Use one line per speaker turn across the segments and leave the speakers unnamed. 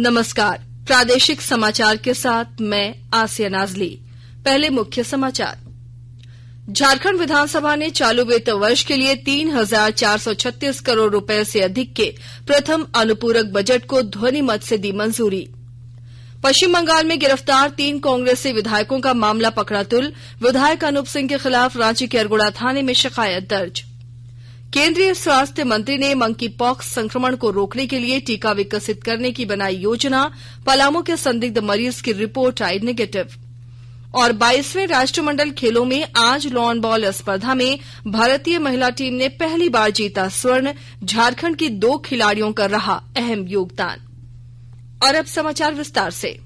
नमस्कार, प्रादेशिक समाचार के साथ मैं आसिया नाजली। पहले मुख्य समाचार। झारखंड विधानसभा ने चालू वित्त वर्ष के लिए 3,436 करोड़ रुपए से अधिक के प्रथम अनुपूरक बजट को ध्वनि मत से दी मंजूरी। पश्चिम बंगाल में गिरफ्तार 3 कांग्रेसी विधायकों का मामला पकड़ा तुल, विधायक अनूप सिंह के खिलाफ रांची के अरगोड़ा थाने में शिकायत दर्ज। केंद्रीय स्वास्थ्य मंत्री ने मंकी पॉक्स संक्रमण को रोकने के लिए टीका विकसित करने की बनाई योजना, पलामू के संदिग्ध मरीज की रिपोर्ट आई नेगेटिव। और 22वें राष्ट्रमंडल खेलों में आज लॉन बॉल स्पर्धा में भारतीय महिला टीम ने पहली बार जीता स्वर्ण, झारखंड की 2 खिलाड़ियों का रहा अहम योगदान। और अब समाचार विस्तार से।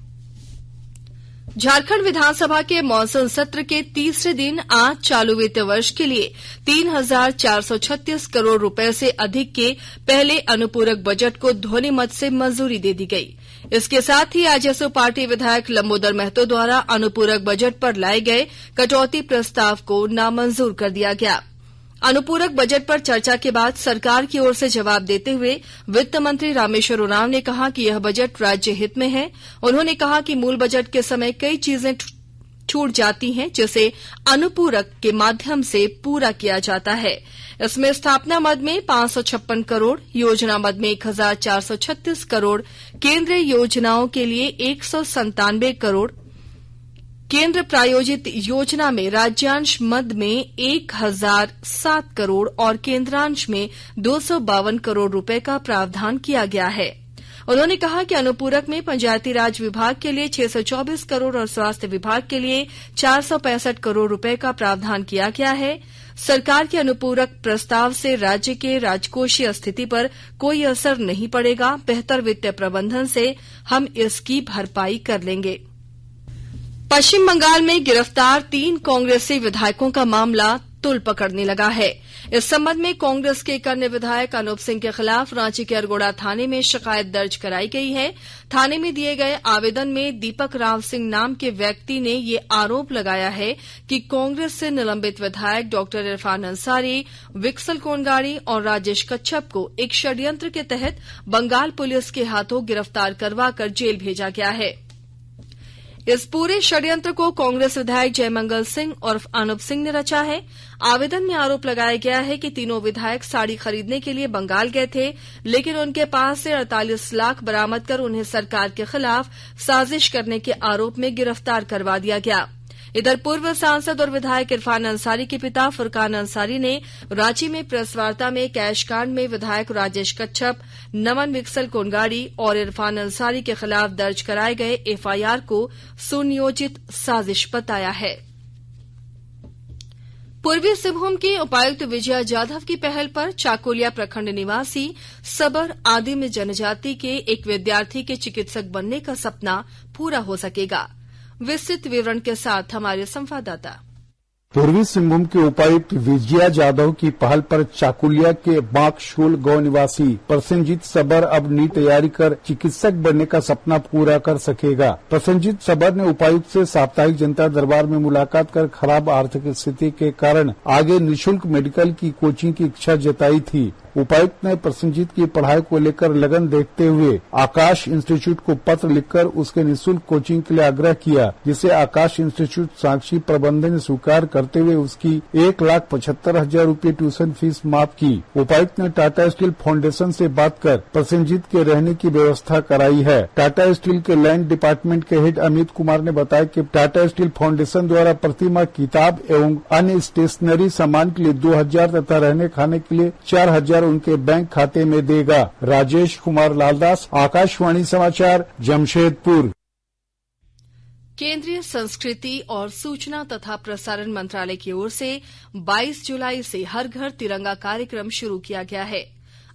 झारखंड विधानसभा के मॉनसून सत्र के तीसरे दिन आज चालू वित्त वर्ष के लिए 3,436 करोड़ रुपए से अधिक के पहले अनुपूरक बजट को ध्वनि मत से मंजूरी दे दी गई। इसके साथ ही आजसू पार्टी विधायक लंबोदर महतो द्वारा अनुपूरक बजट पर लाए गए कटौती प्रस्ताव को नामंजूर कर दिया गया। अनुपूरक बजट पर चर्चा के बाद सरकार की ओर से जवाब देते हुए वित्त मंत्री रामेश्वर उरांव ने कहा कि यह बजट राज्य हित में है। उन्होंने कहा कि मूल बजट के समय कई चीजें छूट जाती हैं, जिसे अनुपूरक के माध्यम से पूरा किया जाता है। इसमें स्थापना मद में 556 करोड़, योजना मद में 1,436 करोड़, केंद्रीय योजनाओं के लिए 197 करोड़, केंद्र प्रायोजित योजना में राज्यांश मद में 1,007 करोड़ और केंद्रांश में 252 करोड़ रुपए का प्रावधान किया गया है। उन्होंने कहा कि अनुपूरक में पंचायती राज विभाग के लिए 624 करोड़ और स्वास्थ्य विभाग के लिए 465 करोड़ रुपए का प्रावधान किया गया है। सरकार के अनुपूरक प्रस्ताव से राज्य के राजकोषीय स्थिति पर कोई असर नहीं पड़ेगा। बेहतर वित्तीय प्रबंधन से हम इसकी भरपाई कर लेंगे। पश्चिम बंगाल में गिरफ्तार 3 कांग्रेसी विधायकों का मामला तुल पकड़ने लगा है। इस संबंध में कांग्रेस के एक अन्य विधायक अनूप सिंह के खिलाफ रांची के अरगोड़ा थाने में शिकायत दर्ज कराई गई है। थाने में दिए गए आवेदन में दीपक राव सिंह नाम के व्यक्ति ने ये आरोप लगाया है कि कांग्रेस से निलंबित विधायक डॉक्टर इरफान अंसारी, विक्सल कोनगाड़ी और राजेश कच्छप को एक षड्यंत्र के तहत बंगाल पुलिस के हाथों गिरफ्तार करवाकर जेल भेजा गया है। इस पूरे षड्यंत्र को कांग्रेस विधायक जयमंगल सिंह और अनूप सिंह ने रचा है। आवेदन में आरोप लगाया गया है कि तीनों विधायक साड़ी खरीदने के लिए बंगाल गए थे, लेकिन उनके पास से 48 लाख बरामद कर उन्हें सरकार के खिलाफ साजिश करने के आरोप में गिरफ्तार करवा दिया गया। इधर पूर्व सांसद और विधायक इरफान अंसारी के पिता फुरकान अंसारी ने रांची में प्रेस वार्ता में कैश कांड में विधायक राजेश कच्छप, नमन विक्सल कोनगाड़ी और इरफान अंसारी के खिलाफ दर्ज कराए गए एफआईआर को सुनियोजित साजिश बताया है। पूर्वी सिंहभूम के उपायुक्त विजया यादव की पहल पर चाकुलिया प्रखंड निवासी सबर आदिम जनजाति के एक विद्यार्थी के चिकित्सक बनने का सपना पूरा हो सकेगा। विस्तृत विवरण के साथ हमारे संवाददाता।
पूर्वी सिंहभूम के उपायुक्त विजया यादव की पहल पर चाकुलिया के बांकशोल गांव निवासी प्रसेनजीत सबर अब नीट तैयारी कर चिकित्सक बनने का सपना पूरा कर सकेगा। प्रसेनजीत सबर ने उपायुक्त से साप्ताहिक जनता दरबार में मुलाकात कर खराब आर्थिक स्थिति के कारण आगे निःशुल्क मेडिकल की कोचिंग की इच्छा जताई थी। उपायुक्त ने प्रसेनजीत की पढ़ाई को लेकर लगन देखते हुए आकाश इंस्टीट्यूट को पत्र लिखकर उसके निःशुल्क कोचिंग के लिए आग्रह किया, जिसे आकाश इंस्टीट्यूट साक्षी प्रबंधन ने स्वीकार करते हुए उसकी 1,75,000 रूपये ट्यूशन फीस माफ की। उपायुक्त ने टाटा स्टील फाउंडेशन से बात कर प्रसेनजीत के रहने की व्यवस्था कराई है। टाटा स्टील के लैंड डिपार्टमेंट के हेड अमित कुमार ने बताया कि टाटा स्टील फाउंडेशन द्वारा प्रतिमाह किताब एवं अन्य स्टेशनरी सामान के लिए 2,000 तथा रहने खाने के लिए 4,000 उनके बैंक खाते में देगा। राजेश कुमार लालदास, आकाशवाणी समाचार, जमशेदपुर।
केंद्रीय संस्कृति और सूचना तथा प्रसारण मंत्रालय की ओर से 22 जुलाई से हर घर तिरंगा कार्यक्रम शुरू किया गया है।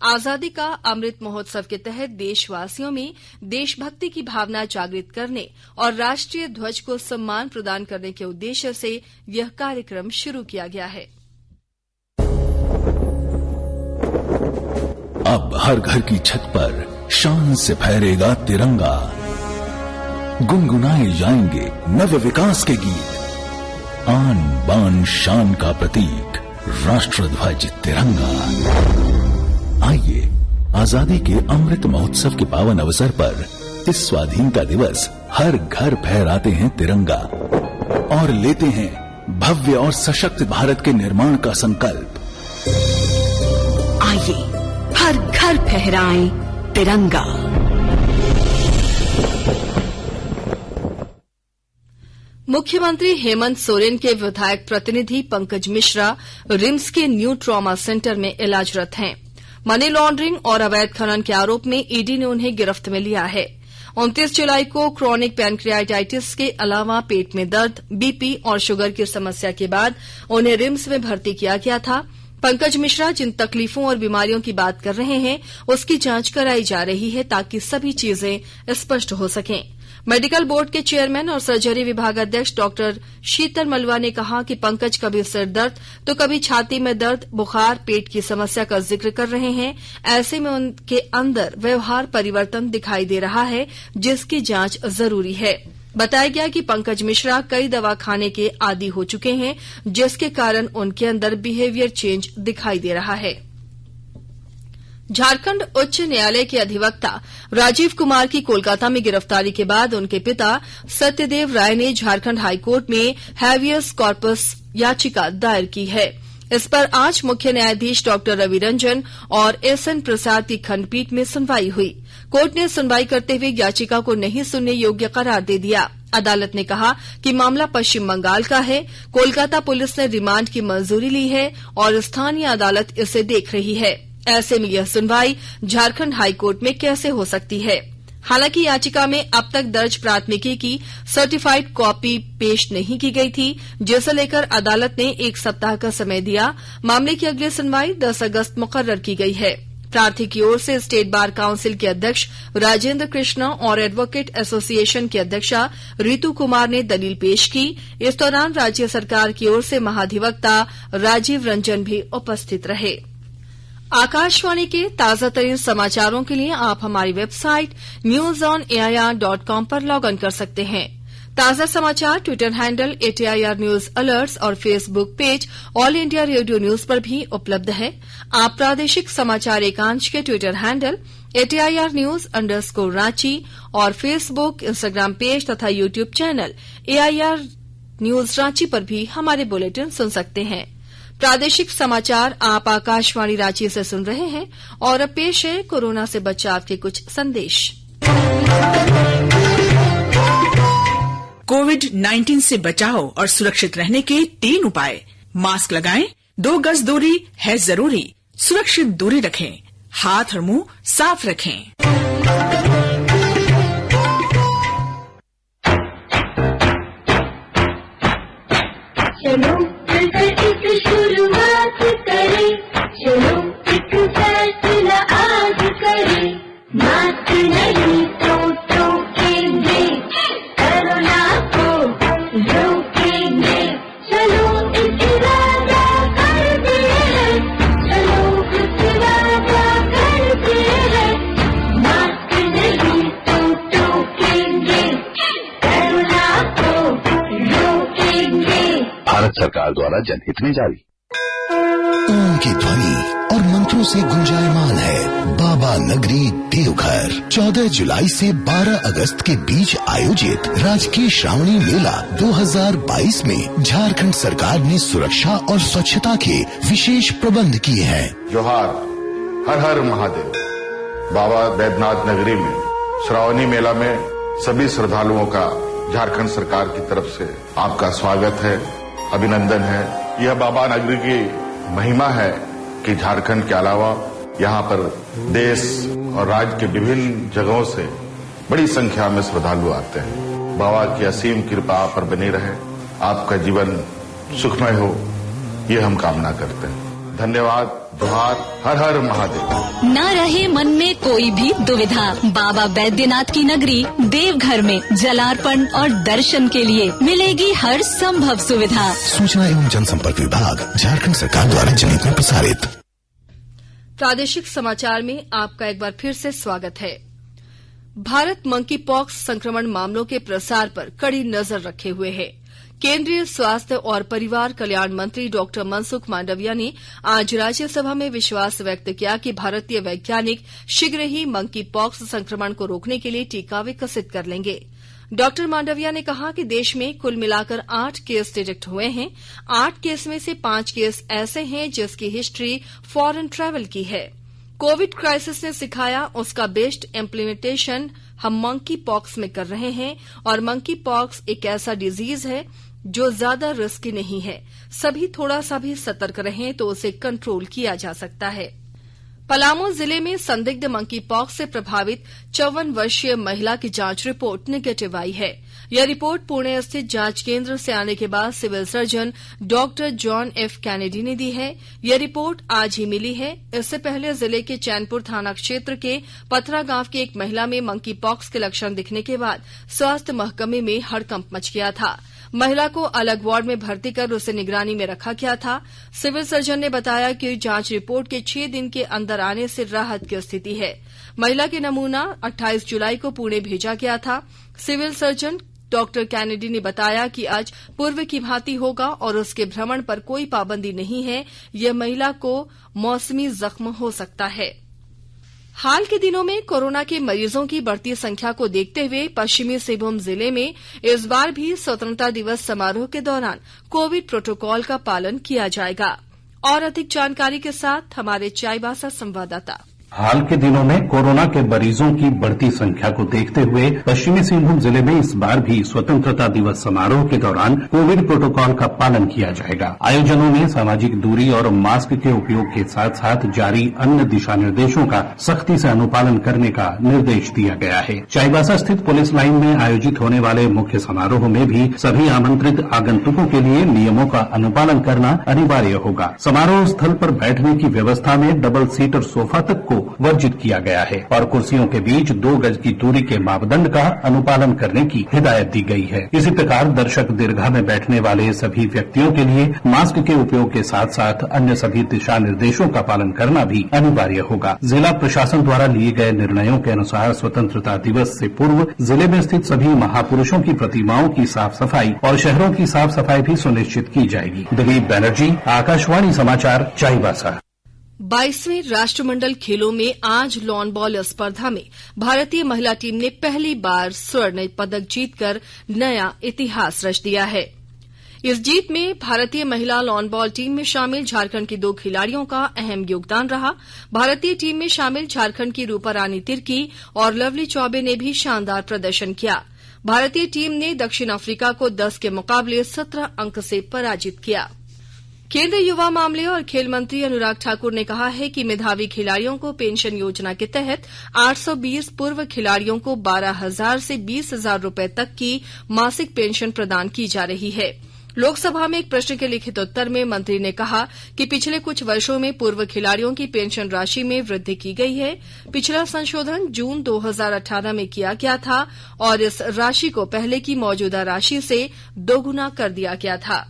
आजादी का अमृत महोत्सव के तहत देशवासियों में देशभक्ति की भावना जागृत करने और राष्ट्रीय ध्वज को सम्मान प्रदान करने के उद्देश्य से यह कार्यक्रम शुरू किया गया है।
अब हर घर की छत पर शान से फहरेगा तिरंगा, गुनगुनाए जाएंगे नव विकास के गीत। आन बान शान का प्रतीक राष्ट्रध्वज तिरंगा। आइए आजादी के अमृत महोत्सव के पावन अवसर पर इस स्वाधीनता दिवस हर घर फहराते हैं तिरंगा और लेते हैं भव्य और सशक्त भारत के निर्माण का संकल्प।
आइए हर घर फहराएं तिरंगा।
मुख्यमंत्री हेमंत सोरेन के विधायक प्रतिनिधि पंकज मिश्रा रिम्स के न्यू ट्रॉमा सेंटर में इलाजरत हैं। मनी लॉन्ड्रिंग और अवैध खनन के आरोप में ईडी ने उन्हें गिरफ्त में लिया है। 29 जुलाई को क्रॉनिक पैनक्रियाटाइटिस के अलावा पेट में दर्द, बीपी और शुगर की समस्या के बाद उन्हें रिम्स में भर्ती किया गया था। पंकज मिश्रा जिन तकलीफों और बीमारियों की बात कर रहे हैं उसकी जांच कराई जा रही है ताकि सभी चीजें स्पष्ट हो सकें। मेडिकल बोर्ड के चेयरमैन और सर्जरी विभाग अध्यक्ष डॉक्टर शीतल मलवा ने कहा कि पंकज कभी सिर दर्द तो कभी छाती में दर्द, बुखार, पेट की समस्या का जिक्र कर रहे हैं। ऐसे में उनके अंदर व्यवहार परिवर्तन दिखाई दे रहा है जिसकी जांच जरूरी है। बताया गया कि पंकज मिश्रा कई दवा खाने के आदी हो चुके हैं जिसके कारण उनके अंदर बिहेवियर चेंज दिखाई दे रहा है। झारखंड उच्च न्यायालय के अधिवक्ता राजीव कुमार की कोलकाता में गिरफ्तारी के बाद उनके पिता सत्यदेव राय ने झारखंड हाईकोर्ट में हैवियस कॉर्पस याचिका दायर की है। इस पर आज मुख्य न्यायाधीश डॉक्टर रवि रंजन और एसएन प्रसाद की खंडपीठ में सुनवाई हुई। कोर्ट ने सुनवाई करते हुए याचिका को नहीं सुनने योग्य करार दे दिया। अदालत ने कहा कि मामला पश्चिम बंगाल का है। कोलकाता पुलिस ने रिमांड की मंजूरी ली है और स्थानीय अदालत इसे देख रही है। ऐसे में यह सुनवाई झारखंड हाईकोर्ट में कैसे हो सकती है। हालांकि याचिका में अब तक दर्ज प्राथमिकी की सर्टिफाइड कॉपी पेश नहीं की गई थी, जिसे लेकर अदालत ने 1 सप्ताह का समय दिया। मामले की अगली सुनवाई 10 अगस्त मुकर्रर की गई है। प्रार्थी की ओर से स्टेट बार काउंसिल के अध्यक्ष राजेंद्र कृष्णा और एडवोकेट एसोसिएशन की अध्यक्षा रितु कुमार ने दलील पेश की। इस दौरान राज्य सरकार की ओर से महाधिवक्ता राजीव रंजन भी उपस्थित रहे। आकाशवाणी के ताजा तरीन समाचारों के लिए आप हमारी वेबसाइट newsonair.com पर लॉग इन कर सकते हैं। ताजा समाचार Twitter handle @AIR news alerts और Facebook page all India radio news पर भी उपलब्ध है। आप प्रादेशिक समाचार एकांश के Twitter handle @AIR news _Ranchi और फेसबुक, इंस्टाग्राम पेज तथा YouTube channel AIR news Ranchi पर भी हमारे बुलेटिन सुन सकते हैं। प्रादेशिक समाचार आप आकाशवाणी रांची से सुन रहे हैं और अब पेश है कोरोना से बचाव के कुछ संदेश।
कोविड-19 से बचाव और सुरक्षित रहने के 3 उपाय। मास्क लगाएं, 2 गज दूरी है जरूरी, सुरक्षित दूरी रखें, हाथ और मुंह साफ रखें।
चलो मिलकर एक शुरुआत करें, चलो एक फैसला आज करें। मास्क नहीं तो टोकेंगे, कोरोना को रोकेंगे। चलो एक वादा करते हैं, चलो एक वादा करते हैं। मास्क नहीं तो टोकेंगे, कोरोना को रोकेंगे।
भारत सरकार द्वारा जनहित में जारी।
ओम की ध्वनि और मंत्रों से गुंजायमान है बाबा नगरी देवघर। 14 जुलाई से 12 अगस्त के बीच आयोजित राजकीय श्रावणी मेला 2022 में झारखंड सरकार ने सुरक्षा और स्वच्छता के विशेष प्रबंध किए हैं।
जोहार, हर हर महादेव। बाबा बैद्यनाथ नगरी में श्रावणी मेला में सभी श्रद्धालुओं का झारखंड सरकार की तरफ से आपका स्वागत है, अभिनंदन है। यह बाबा नगरी की महिमा है कि झारखंड के अलावा यहाँ पर देश और राज्य के विभिन्न जगहों से बड़ी संख्या में श्रद्धालु आते हैं। बाबा की असीम कृपा आप पर बनी रहे, आपका जीवन सुखमय हो, ये हम कामना करते हैं। धन्यवाद। जोहार, हर हर महादेव।
न रहे मन में कोई भी दुविधा, बाबा बैद्यनाथ की नगरी देवघर में जलार्पण और दर्शन के लिए मिलेगी हर संभव सुविधा।
सूचना एवं जनसंपर्क विभाग झारखंड सरकार द्वारा जनहित में प्रसारित।
प्रादेशिक समाचार में आपका एक बार फिर से स्वागत है। भारत मंकी पॉक्स संक्रमण मामलों के प्रसार पर कड़ी नजर रखे हुए है। केंद्रीय स्वास्थ्य और परिवार कल्याण मंत्री डॉक्टर मनसुख मांडविया ने आज राज्यसभा में विश्वास व्यक्त किया कि भारतीय वैज्ञानिक शीघ्र ही मंकी पॉक्स संक्रमण को रोकने के लिए टीका विकसित कर लेंगे। डॉक्टर मांडविया ने कहा कि देश में कुल मिलाकर 8 केस डिटेक्ट हुए हैं। 8 केस में से 5 केस ऐसे हैं जिसकी हिस्ट्री फॉरेन ट्रैवल की है। कोविड क्राइसिस ने सिखाया उसका बेस्ट इम्प्लीमेंटेशन हम मंकी पॉक्स में कर रहे हैं और मंकी पॉक्स एक ऐसा डिजीज है जो ज्यादा रिस्की नहीं है। सभी थोड़ा सा भी सतर्क रहें तो उसे कंट्रोल किया जा सकता है। पलामू जिले में संदिग्ध मंकी पॉक्स से प्रभावित 54 वर्षीय महिला की जांच रिपोर्ट नेगेटिव आई है। यह रिपोर्ट पुणे स्थित जांच केंद्र से आने के बाद civil surgeon doctor John F Kennedy ने दी है। यह रिपोर्ट आज ही मिली है। इससे पहले जिले के चैनपुर थाना क्षेत्र के पथरा गांव की एक महिला में मंकी पॉक्स के लक्षण दिखने के बाद स्वास्थ्य महकमे में हड़कंप मच गया था। महिला को अलग वार्ड में भर्ती कर उसे निगरानी में रखा गया था। सिविल सर्जन ने बताया कि जांच रिपोर्ट के 6 दिन के अंदर आने से राहत की स्थिति है। महिला के नमूना 28 जुलाई को पुणे भेजा गया था। सिविल सर्जन डॉक्टर कैनेडी ने बताया कि आज पूर्व की भांति होगा और उसके भ्रमण पर कोई पाबंदी नहीं है। यह महिला को मौसमी जख्म हो सकता है। हाल के दिनों में कोरोना के मरीजों की बढ़ती संख्या को देखते हुए पश्चिमी सिंहभूम जिले में इस बार भी स्वतंत्रता दिवस समारोह के दौरान कोविड प्रोटोकॉल का पालन किया जाएगा। और अधिक जानकारी के साथ हमारे चाईबासा संवाददाता।
हाल के दिनों में कोरोना के मरीजों की बढ़ती संख्या को देखते हुए पश्चिमी सिंहभूम जिले में इस बार भी स्वतंत्रता दिवस समारोह के दौरान कोविड प्रोटोकॉल का पालन किया जाएगा। आयोजनों में सामाजिक दूरी और मास्क के उपयोग के साथ साथ जारी अन्य दिशा निर्देशों का सख्ती से अनुपालन करने का निर्देश दिया गया है। चाईबासा स्थित पुलिस लाइन में आयोजित होने वाले मुख्य समारोह में भी सभी आमंत्रित आगंतुकों के लिए नियमों का अनुपालन करना अनिवार्य होगा। समारोह स्थल पर बैठने की व्यवस्था में डबल सीटर सोफा तक को वर्जित किया गया है और कुर्सियों के बीच 2 गज की दूरी के मापदंड का अनुपालन करने की हिदायत दी गई है। इसी प्रकार दर्शक दीर्घा में बैठने वाले सभी व्यक्तियों के लिए मास्क के उपयोग के साथ साथ अन्य सभी दिशा निर्देशों का पालन करना भी अनिवार्य होगा। जिला प्रशासन द्वारा लिए गए निर्णयों के अनुसार स्वतंत्रता दिवस से पूर्व जिले में स्थित सभी महापुरुषों की प्रतिमाओं की साफ सफाई और शहरों की साफ सफाई भी सुनिश्चित की जाएगी। दिलीप बनर्जी, आकाशवाणी समाचार, चाईबासा।
22वें राष्ट्रमंडल खेलों में आज लॉन बॉल स्पर्धा में भारतीय महिला टीम ने पहली बार स्वर्ण पदक जीतकर नया इतिहास रच दिया है। इस जीत में भारतीय महिला लॉन बॉल टीम में शामिल झारखंड की 2 खिलाड़ियों का अहम योगदान रहा। भारतीय टीम में शामिल झारखंड की रूपा रानी तिर्की और लवली चौबे ने भी शानदार प्रदर्शन किया। भारतीय टीम ने दक्षिण अफ्रीका को 10 के मुकाबले 17 अंक से पराजित किया। केंद्रीय युवा मामले और खेल मंत्री अनुराग ठाकुर ने कहा है कि मेधावी खिलाड़ियों को पेंशन योजना के तहत 820 पूर्व खिलाड़ियों को 12,000 से 20,000 रूपये तक की मासिक पेंशन प्रदान की जा रही है। लोकसभा में एक प्रश्न के लिखित उत्तर में मंत्री ने कहा कि पिछले कुछ वर्षों में पूर्व खिलाड़ियों की पेंशन राशि में वृद्धि की गई है। पिछला संशोधन जून 2018 में किया गया था और इस राशि को पहले की मौजूदा राशि से दोगुना कर दिया गया था।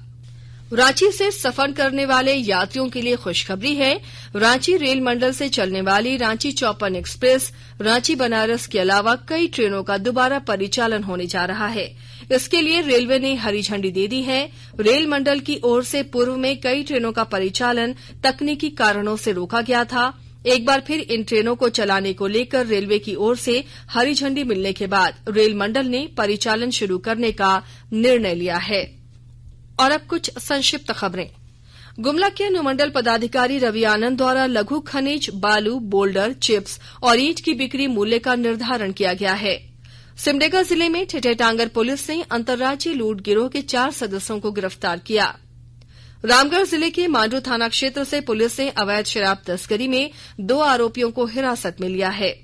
रांची से सफर करने वाले यात्रियों के लिए खुशखबरी है। रांची रेल मंडल से चलने वाली रांची चौपन एक्सप्रेस रांची बनारस के अलावा कई ट्रेनों का दोबारा परिचालन होने जा रहा है। इसके लिए रेलवे ने हरी झंडी दे दी है। रेल मंडल की ओर से पूर्व में कई ट्रेनों का परिचालन तकनीकी कारणों से रोका गया था। एक बार फिर इन ट्रेनों को चलाने को लेकर रेलवे की ओर से हरी झंडी मिलने के बाद रेल मंडल ने परिचालन शुरू करने का निर्णय लिया है। और अब कुछ संक्षिप्त खबरें। गुमला के अनुमंडल पदाधिकारी रवि आनंद द्वारा लघु खनिज, बालू, बोल्डर, चिप्स और ईंट की बिक्री मूल्य का निर्धारण किया गया है। सिमडेगा जिले में ठेठेटांगर पुलिस ने अंतर्राज्यीय लूट गिरोह के 4 सदस्यों को गिरफ्तार किया। रामगढ़ जिले के मांडू थाना क्षेत्र से पुलिस ने अवैध शराब तस्करी में 2 आरोपियों को हिरासत में लिया है।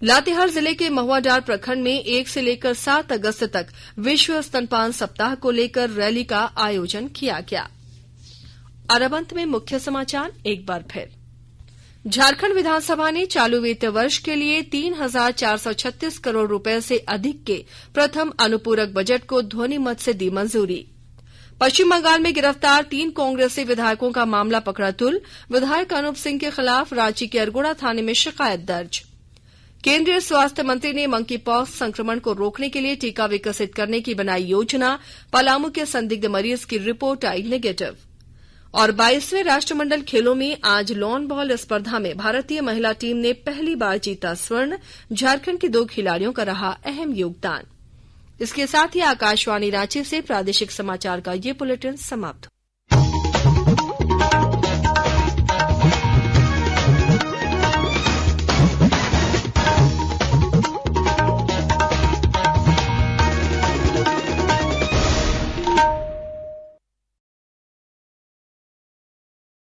लातेहार जिले के महुआडार प्रखंड में 1 से लेकर 7 अगस्त तक विश्व स्तनपान सप्ताह को लेकर रैली का आयोजन किया गया। और अब अंत में मुख्य समाचार एक बार फिर। झारखंड विधानसभा ने चालू वित्त वर्ष के लिए 3,436 करोड़ रुपए से अधिक के प्रथम अनुपूरक बजट को ध्वनिमत से दी मंजूरी। पश्चिम बंगाल में गिरफ्तार 3 कांग्रेसी विधायकों का मामला पकड़ा तुल। विधायक अनूप सिंह के खिलाफ रांची के अरगोड़ा थाने में शिकायत दर्ज। केंद्रीय स्वास्थ्य मंत्री ने मंकी पॉक्स संक्रमण को रोकने के लिए टीका विकसित करने की बनाई योजना। पलामू के संदिग्ध मरीज की रिपोर्ट आई नेगेटिव। और 22वें राष्ट्रमंडल खेलों में आज लॉन बॉल स्पर्धा में भारतीय महिला टीम ने पहली बार जीता स्वर्ण। झारखंड के 2 खिलाड़ियों का रहा अहम योगदान। इसके साथ ही आकाशवाणी रांची से प्रादेशिक समाचार का ये बुलेटिन समाप्त।